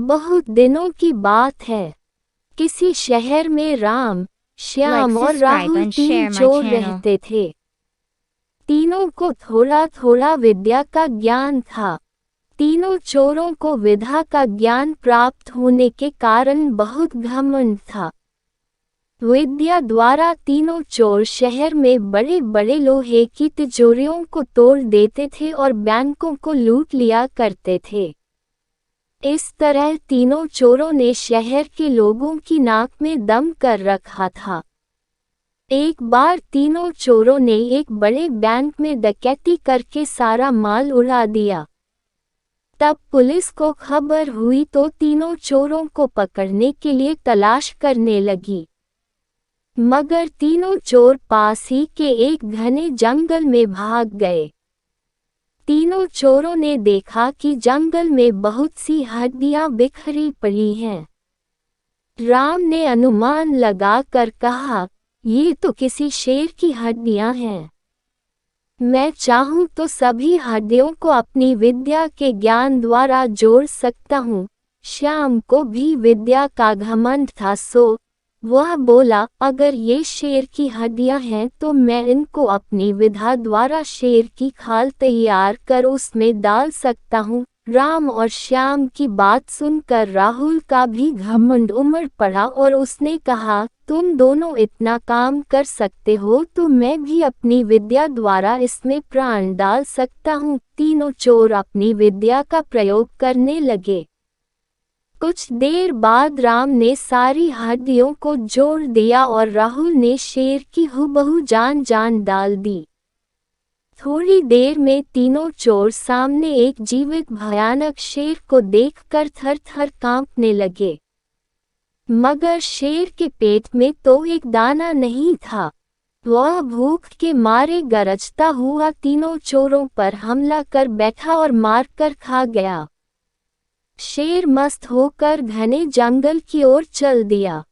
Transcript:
बहुत दिनों की बात है। किसी शहर में राम, श्याम और subscribe Rahul and 3 share my चोर channel. रहते थे। तीनों को थोड़ा थोड़ा विद्या का ज्ञान था। तीनों चोरों को विद्या का ज्ञान प्राप्त होने के कारण बहुत घमंड था। विद्या द्वारा तीनों चोर शहर में बड़े बड़े लोहे की तिजोरियों को तोड़ देते थे और बैंकों को लूट लिया करते थे। इस तरह तीनों चोरों ने शहर के लोगों की नाक में दम कर रखा था। एक बार तीनों चोरों ने एक बड़े बैंक में डकैती करके सारा माल उड़ा दिया। तब पुलिस को खबर हुई तो तीनों चोरों को पकड़ने के लिए तलाश करने लगी। मगर तीनों चोर पास ही के एक घने जंगल में भाग गए। तीनों चोरों ने देखा कि जंगल में बहुत सी हड्डियां बिखरी पड़ी हैं। राम ने अनुमान लगाकर कहा, ये तो किसी शेर की हड्डियां हैं। मैं चाहूं तो सभी हड्डियों को अपनी विद्या के ज्ञान द्वारा जोड़ सकता हूँ। श्याम को भी विद्या का घमंड था, सो वह बोला, अगर ये शेर की हड्डियां हैं तो मैं इनको अपनी विद्या द्वारा शेर की खाल तैयार कर उसमें डाल सकता हूँ। राम और श्याम की बात सुनकर राहुल का भी घमंड उमड़ पड़ा और उसने कहा, तुम दोनों इतना काम कर सकते हो तो मैं भी अपनी विद्या द्वारा इसमें प्राण डाल सकता हूँ। तीनों चोर अपनी विद्या का प्रयोग करने लगे। कुछ देर बाद राम ने सारी हड्डियों को जोड़ दिया और राहुल ने शेर की हूबहू जान डाल दी। थोड़ी देर में तीनों चोर सामने एक जीवित भयानक शेर को देखकर थर थर कांपने लगे। मगर शेर के पेट में तो एक दाना नहीं था। वह भूख के मारे गरजता हुआ तीनों चोरों पर हमला कर बैठा और मारकर खा गया। शेर मस्त होकर घने जंगल की ओर चल दिया।